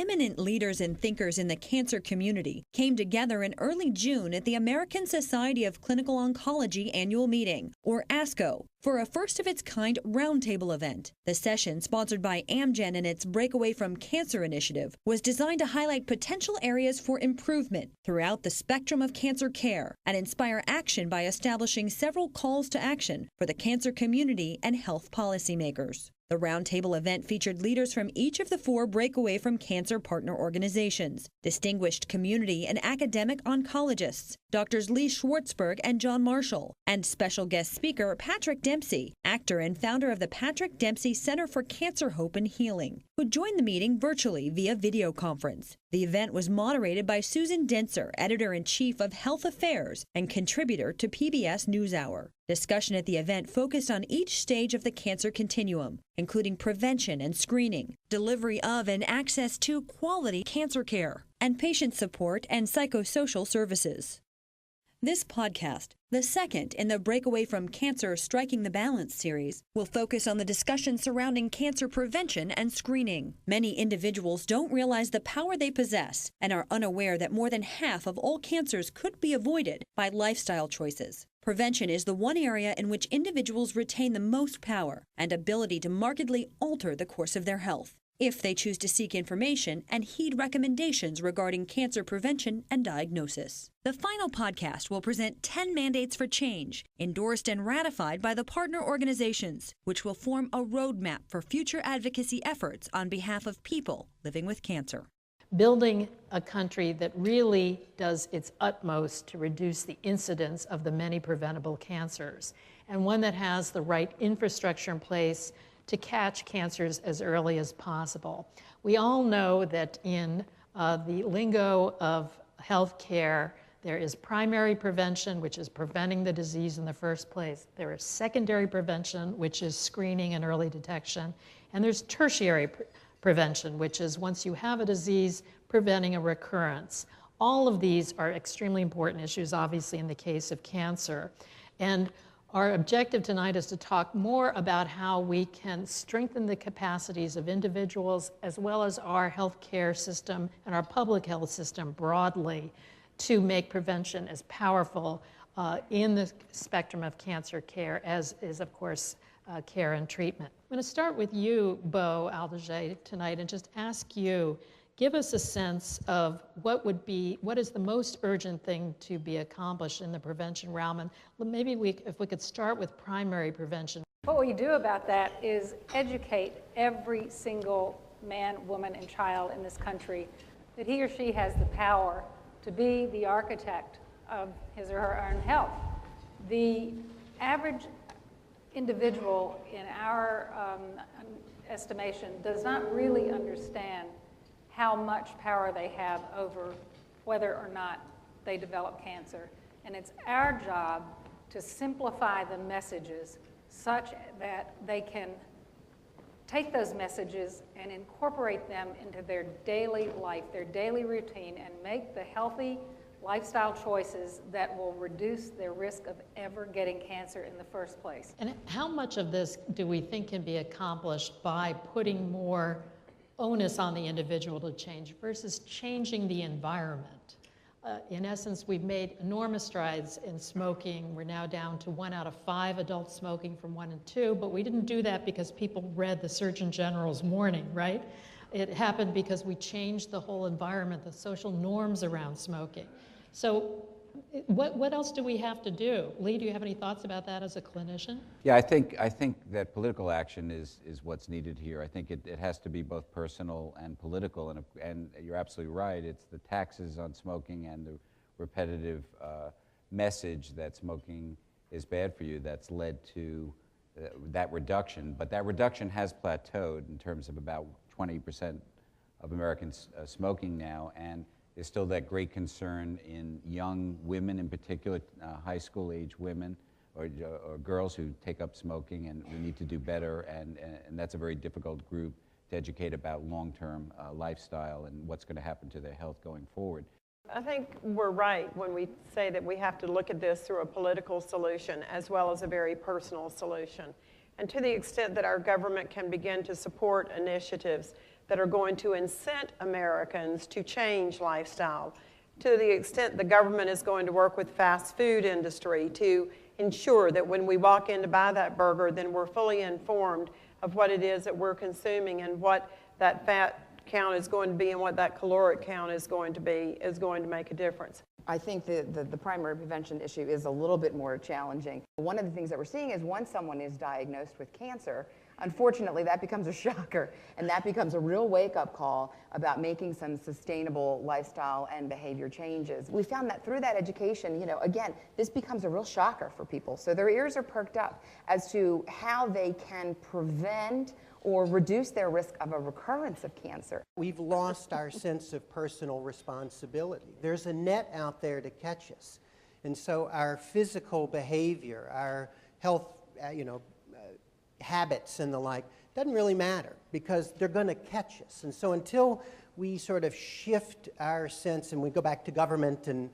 Eminent leaders and thinkers in the cancer community came together in early June at the American Society of Clinical Oncology annual meeting, or ASCO, for a first-of-its-kind roundtable event. The session, sponsored by Amgen and its Breakaway from Cancer initiative, was designed to highlight potential areas for improvement throughout the spectrum of cancer care and inspire action by establishing several calls to action for the cancer community and health policymakers. The roundtable event featured leaders from each of the 4 Breakaway from Cancer partner organizations, distinguished community and academic oncologists, Drs. Lee Schwartzberg and John Marshall, and special guest speaker Patrick Dempsey, actor and founder of the Patrick Dempsey Center for Cancer Hope and Healing, who joined the meeting virtually via video conference. The event was moderated by Susan Dentzer, editor-in-chief of Health Affairs and contributor to PBS NewsHour. Discussion at the event focused on each stage of the cancer continuum, including prevention and screening, delivery of and access to quality cancer care, and patient support and psychosocial services. This podcast, the second in the Breakaway from Cancer Striking the Balance series, will focus on the discussion surrounding cancer prevention and screening. Many individuals don't realize the power they possess and are unaware that more than half of all cancers could be avoided by lifestyle choices. Prevention is the one area in which individuals retain the most power and ability to markedly alter the course of their health, if they choose to seek information and heed recommendations regarding cancer prevention and diagnosis. The final podcast will present 10 mandates for change, endorsed and ratified by the partner organizations, which will form a roadmap for future advocacy efforts on behalf of people living with cancer. Building a country that really does its utmost to reduce the incidence of the many preventable cancers, and one that has the right infrastructure in place to catch cancers as early as possible. We all know that in the lingo of healthcare, there is primary prevention, which is preventing the disease in the first place. There is secondary prevention, which is screening and early detection. And there's tertiary prevention, which is once you have a disease, preventing a recurrence. All of these are extremely important issues, obviously, in the case of cancer. And our objective tonight is to talk more about how we can strengthen the capacities of individuals as well as our healthcare system and our public health system broadly to make prevention as powerful in the spectrum of cancer care as is, of course, care and treatment. I'm going to start with you, Bo Aldeje, tonight and just ask you, give us a sense of what is the most urgent thing to be accomplished in the prevention realm, and maybe if we could start with primary prevention. What we do about that is educate every single man, woman, and child in this country that he or she has the power to be the architect of his or her own health. The average individual in our estimation does not really understand how much power they have over whether or not they develop cancer. And it's our job to simplify the messages such that they can take those messages and incorporate them into their daily life, their daily routine, and make the healthy lifestyle choices that will reduce their risk of ever getting cancer in the first place. And how much of this do we think can be accomplished by putting more onus on the individual to change versus changing the environment? In essence, we've made enormous strides in smoking. We're now down to 1 out of 5 adults smoking from 1 and 2, but we didn't do that because people read the Surgeon General's warning, right? It happened because we changed the whole environment, the social norms around smoking. So what else do we have to do? Lee, do you have any thoughts about that as a clinician? Yeah, I think that political action is what's needed here. I think it has to be both personal and political, and you're absolutely right. It's the taxes on smoking and the repetitive message that smoking is bad for you that's led to that reduction. But that reduction has plateaued in terms of about 20% of Americans smoking now, and there's still that great concern in young women, in particular, high school age women or girls who take up smoking, and we need to do better, and that's a very difficult group to educate about long-term lifestyle and what's going to happen to their health going forward. I think we're right when we say that we have to look at this through a political solution as well as a very personal solution. And to the extent that our government can begin to support initiatives that are going to incent Americans to change lifestyle. To the extent the government is going to work with fast food industry to ensure that when we walk in to buy that burger, then we're fully informed of what it is that we're consuming and what that fat count is going to be and what that caloric count is going to be, is going to make a difference. I think the primary prevention issue is a little bit more challenging. One of the things that we're seeing is once someone is diagnosed with cancer, unfortunately that becomes a shocker, and that becomes a real wake-up call about making some sustainable lifestyle and behavior changes. We found that through that education, again, this becomes a real shocker for people. So their ears are perked up as to how they can prevent or reduce their risk of a recurrence of cancer. We've lost our sense of personal responsibility. There's a net out there to catch us. And so our physical behavior, our health, habits and the like, doesn't really matter because they're going to catch us. And so until we sort of shift our sense, and we go back to government and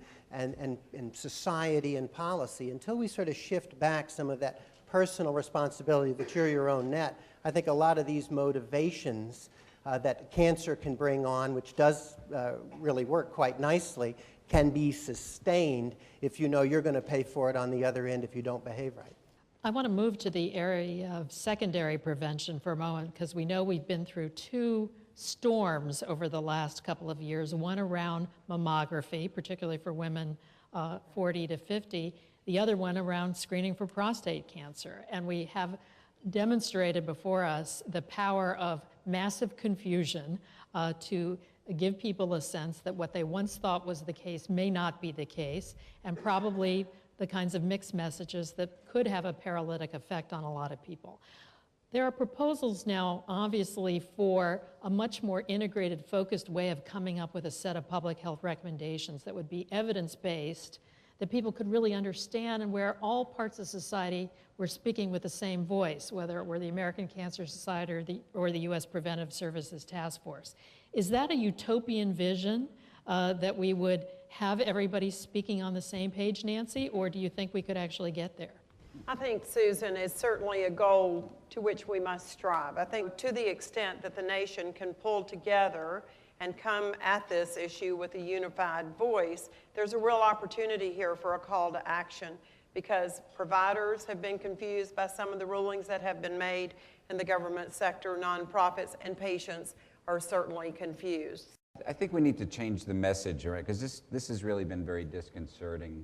society and policy, until we sort of shift back some of that personal responsibility that you're your own net, I think a lot of these motivations that cancer can bring on, which does really work quite nicely, can be sustained if you know you're going to pay for it on the other end if you don't behave right. I want to move to the area of secondary prevention for a moment, because we know we've been through two storms over the last couple of years, one around mammography, particularly for women 40 to 50, the other one around screening for prostate cancer. And we have demonstrated before us the power of massive confusion to give people a sense that what they once thought was the case may not be the case, and probably the kinds of mixed messages that could have a paralytic effect on a lot of people. There are proposals now, obviously, for a much more integrated, focused way of coming up with a set of public health recommendations that would be evidence-based, that people could really understand, and where all parts of society were speaking with the same voice, whether it were the American Cancer Society or the U.S. Preventive Services Task Force. Is that a utopian vision that we would have everybody speaking on the same page, Nancy, or do you think we could actually get there? I think, Susan, is certainly a goal to which we must strive. I think to the extent that the nation can pull together and come at this issue with a unified voice, there's a real opportunity here for a call to action, because providers have been confused by some of the rulings that have been made in the government sector, nonprofits, and patients are certainly confused. I think we need to change the message, right? Because this has really been very disconcerting.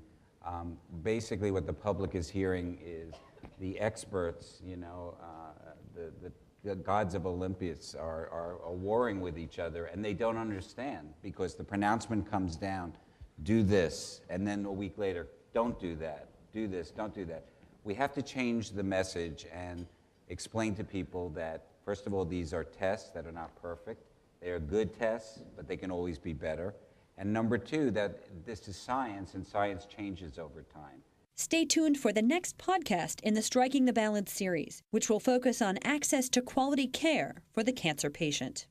Basically, what the public is hearing is the experts, the gods of Olympus are warring with each other, and they don't understand, because the pronouncement comes down, do this, and then a week later, don't do that, do this, don't do that. We have to change the message and explain to people that, first of all, these are tests that are not perfect. They are good tests, but they can always be better. And number two, that this is science, and science changes over time. Stay tuned for the next podcast in the Striking the Balance series, which will focus on access to quality care for the cancer patient.